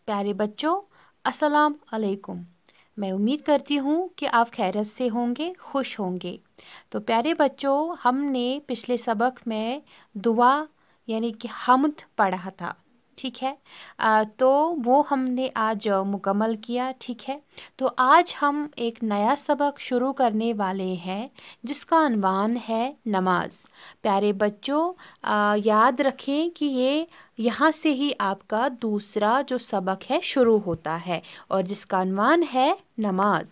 प्यारे बच्चों, अस्सलाम अलैकुम। मैं उम्मीद करती हूँ कि आप खैरियत से होंगे, खुश होंगे। तो प्यारे बच्चों, हमने पिछले सबक में दुआ यानी कि हम्द पढ़ा था, ठीक है। तो वो हमने आज मुकम्मल किया, ठीक है। तो आज हम एक नया सबक शुरू करने वाले हैं जिसका अनवान है नमाज। प्यारे बच्चों, याद रखें कि ये यहाँ से ही आपका दूसरा जो सबक है शुरू होता है और जिसका अनवान है नमाज।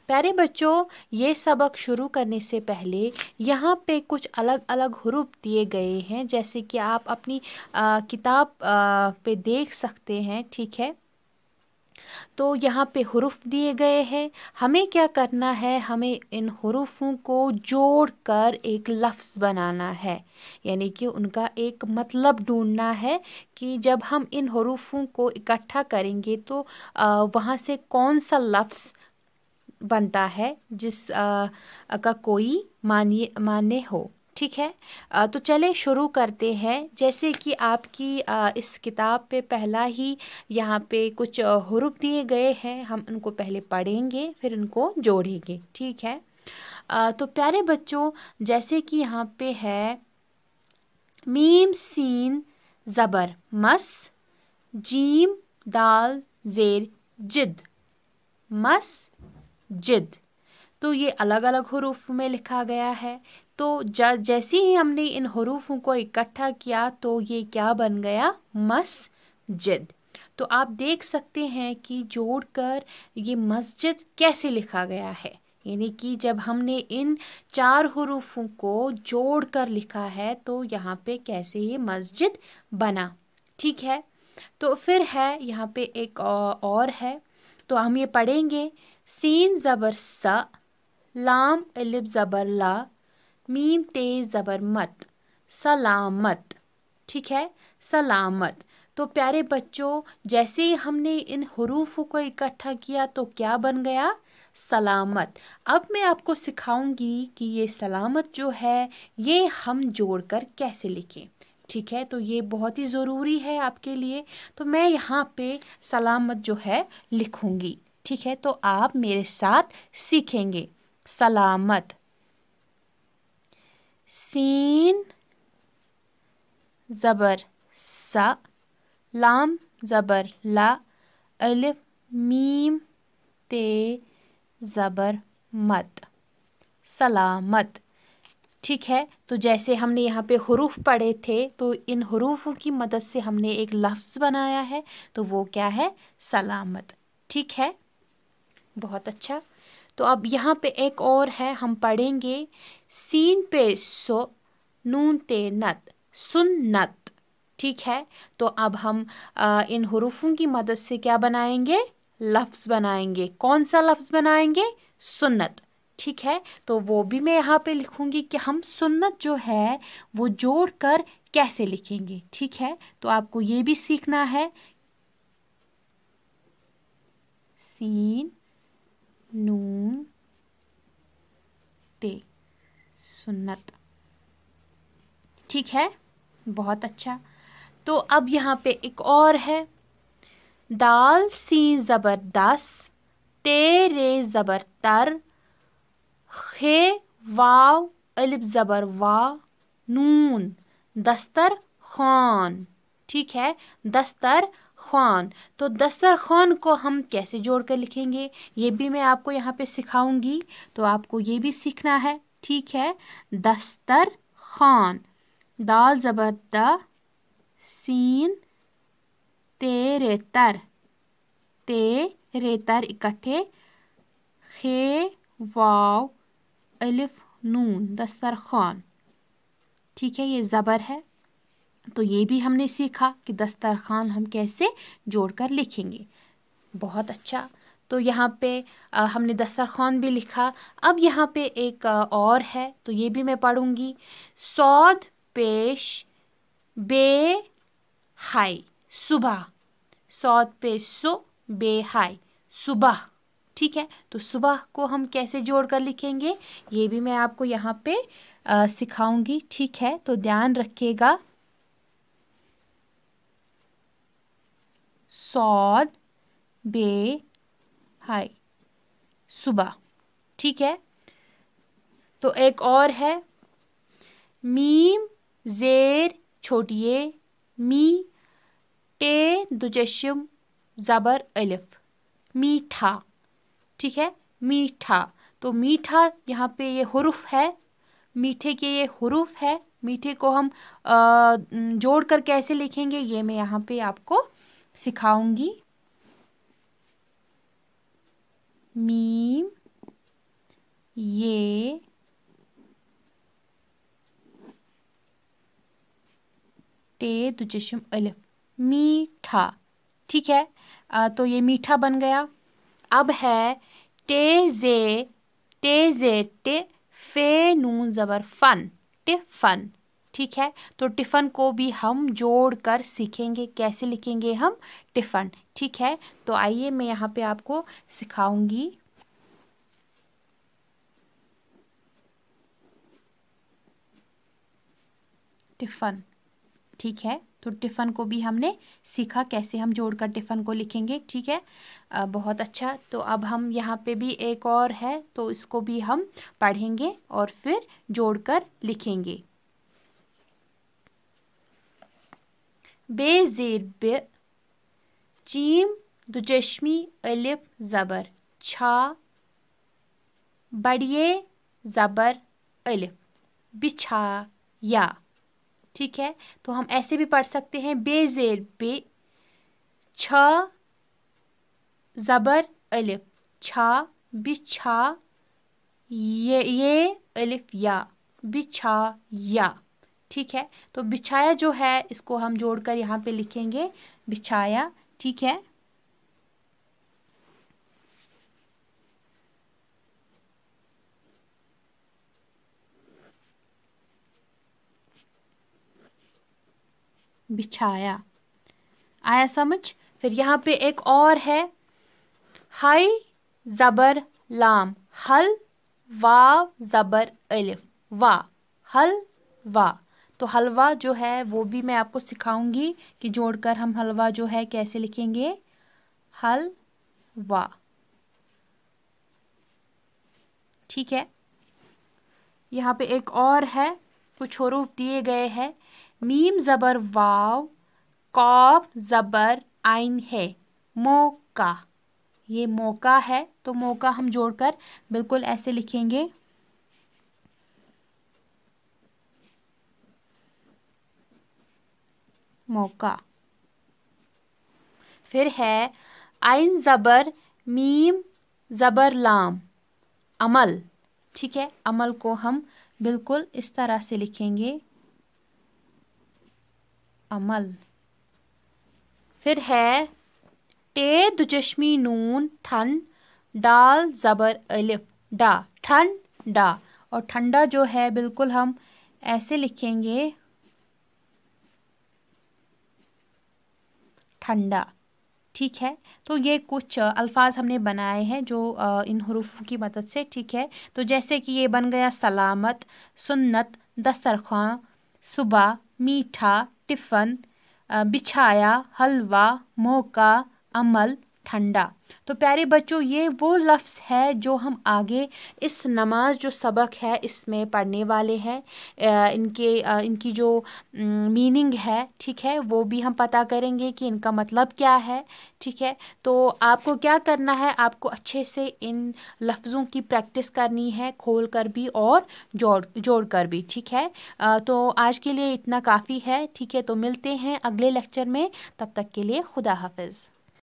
प्यारे बच्चों, ये सबक शुरू करने से पहले यहाँ पे कुछ अलग अलग हुरूफ दिए गए हैं, जैसे कि आप अपनी किताब पे देख सकते हैं, ठीक है। तो यहाँ पे हुरूफ दिए गए हैं। हमें क्या करना है, हमें इन हुरूफों को जोड़कर एक लफ्ज़ बनाना है, यानी कि उनका एक मतलब ढूंढना है कि जब हम इन हुरूफों को इकट्ठा करेंगे तो वहाँ से कौन सा लफ्ज़ बनता है जिस का कोई मान्य हो, ठीक है। तो चले शुरू करते हैं। जैसे कि आपकी इस किताब पे पहला ही यहाँ पे कुछ हुरूफ दिए गए हैं, हम उनको पहले पढ़ेंगे फिर उनको जोड़ेंगे, ठीक है। तो प्यारे बच्चों, जैसे कि यहाँ पे है मीम सीन ज़बर मस, जीम दाल ज़ेर जिद, मस जिद। तो ये अलग अलग हुरूफ में लिखा गया है। तो जैसे ही हमने इन हुरूफों को इकट्ठा किया तो ये क्या बन गया, मस्जिद। तो आप देख सकते हैं कि जोड़कर ये मस्जिद कैसे लिखा गया है, यानी कि जब हमने इन 4 हुरूफों को जोड़कर लिखा है तो यहाँ पे कैसे ये मस्जिद बना, ठीक है। तो फिर है यहाँ पे एक और है, तो हम ये पढ़ेंगे। सीन ज़बर सा, लाम अलिफ ज़बर ला, मीम ते ज़बर मत, सलामत, ठीक है, सलामत। तो प्यारे बच्चों, जैसे ही हमने इन हुरूफों को इकट्ठा किया तो क्या बन गया, सलामत। अब मैं आपको सिखाऊंगी कि ये सलामत जो है ये हम जोड़कर कैसे लिखें, ठीक है। तो ये बहुत ही ज़रूरी है आपके लिए। तो मैं यहाँ पे सलामत जो है लिखूंगी, ठीक है। तो आप मेरे साथ सीखेंगे। सलामत, सीन ज़बर सा, लाम ज़बर ला, अलिफ मीम ते ज़बर मत, सलामत, ठीक है। तो जैसे हमने यहाँ पे हुरूफ पढ़े थे तो इन हुरूफों की मदद से हमने एक लफ्ज़ बनाया है, तो वो क्या है, सलामत, ठीक है। बहुत अच्छा। तो अब यहाँ पे एक और है, हम पढ़ेंगे सीन पे सो, नून ते नत, सुन्नत, ठीक है। तो अब हम इन हुरूफों की मदद से क्या बनाएंगे, लफ्ज़ बनाएंगे। कौन सा लफ्ज़ बनाएंगे, सुन्नत, ठीक है। तो वो भी मैं यहाँ पे लिखूंगी कि हम सुन्नत जो है वो जोड़कर कैसे लिखेंगे, ठीक है। तो आपको ये भी सीखना है। सीन नून ते, सुन्नत, ठीक है, बहुत अच्छा। तो अब यहाँ पे एक और है, दाल सीन ज़बर दस, ते रे ज़बर तर, खे वाव अलिफ ज़बर वा, नून, दस्तर खान, ठीक है, दस्तर खान। तो दस्तर खान को हम कैसे जोड़कर लिखेंगे ये भी मैं आपको यहाँ पे सिखाऊंगी, तो आपको ये भी सीखना है, ठीक है। दस्तर खान, दाल ज़बर द, सीन ते रेतर, ते रेतर इकट्ठे, खे वाव अलिफ नून, दस्तर खान, ठीक है। ये ज़बर है, तो ये भी हमने सीखा कि दस्तरखान हम कैसे जोड़कर लिखेंगे। बहुत अच्छा। तो यहाँ पे हमने दस्तरखान भी लिखा। अब यहाँ पे एक और है, तो ये भी मैं पढ़ूंगी। सौद पेश बे हाय, सुबह, सौद पे सो बे हाय, सुबह, ठीक है। तो सुबह को हम कैसे जोड़कर लिखेंगे ये भी मैं आपको यहाँ पे सिखाऊंगी, ठीक है। तो ध्यान रखिएगा। सौद बे हाय सुबह। ठीक है, तो एक और है मीम जेर छोटी ए मी टे दुजशम ज़बर अलिफ मीठा। ठीक है, मीठा। तो मीठा यहाँ पे ये हुरूफ है, मीठे के ये हुरूफ है। मीठे को हम जोड़कर कैसे लिखेंगे ये मैं यहाँ पे आपको सिखाऊंगी। मीम ये टे दुजशम अलिफ मीठा। ठीक है, तो ये मीठा बन गया। अब है टे जे टे फे नून ज़बर फन टिफन। ठीक है, तो टिफ़न को भी हम जोड़कर सीखेंगे कैसे लिखेंगे हम टिफ़न। ठीक है, तो आइए मैं यहाँ पे आपको सिखाऊंगी। टिफ़न। ठीक है, तो टिफ़न को भी हमने सीखा कैसे हम जोड़कर टिफ़न को लिखेंगे। ठीक है, बहुत अच्छा। तो अब हम यहाँ पे भी एक और है, तो इसको भी हम पढ़ेंगे और फिर जोड़कर लिखेंगे। बे ज़ेर बे जीम दुचश्मी अलिफ ज़बर छा बढ़िए ज़बर अलिफ बिछाया। ठीक है, तो हम ऐसे भी पढ़ सकते हैं बे ज़ेर बे छ ज़बर अलिफ छा बिछा ये अलिफ या बिछाया। ठीक है, तो बिछाया जो है इसको हम जोड़कर यहाँ पे लिखेंगे बिछाया। ठीक है, बिछाया। आया समझ। फिर यहाँ पे एक और है हाय ज़बर लाम हल वाव ज़बर अलिफ वा हल वा। तो हलवा जो है वो भी मैं आपको सिखाऊंगी कि जोड़कर हम हलवा जो है कैसे लिखेंगे हलवा। ठीक है, यहाँ पे एक और है, कुछ हुरूफ दिए गए हैं मीम ज़बर वाव कॉफ ज़बर आइन है मौका। ये मौका है, तो मौका हम जोड़कर बिल्कुल ऐसे लिखेंगे मौका। फिर है आइन ज़बर मीम ज़बर लाम अमल। ठीक है, अमल को हम बिल्कुल इस तरह से लिखेंगे अमल। फिर है टे दुचश्मी नून ठन डाल ज़बर अलिफ डा ठंडा। और ठंडा जो है बिल्कुल हम ऐसे लिखेंगे ठंडा। ठीक है, तो ये कुछ अल्फाज हमने बनाए हैं जो इन हुरूफ की मदद से। ठीक है, तो जैसे कि ये बन गया सलामत सुन्नत दस्तरखान सुबह मीठा टिफ़न बिछाया हलवा मौका अमल ठंडा। तो प्यारे बच्चों ये वो लफ्ज़ है जो हम आगे इस नमाज जो सबक है इसमें पढ़ने वाले हैं। इनकी जो मीनिंग है ठीक है वो भी हम पता करेंगे कि इनका मतलब क्या है। ठीक है, तो आपको क्या करना है, आपको अच्छे से इन लफ्ज़ों की प्रैक्टिस करनी है खोल कर भी और जोड़ कर भी। ठीक है, तो आज के लिए इतना काफ़ी है। ठीक है, तो मिलते हैं अगले लेक्चर में, तब तक के लिए खुदा हाफिज़।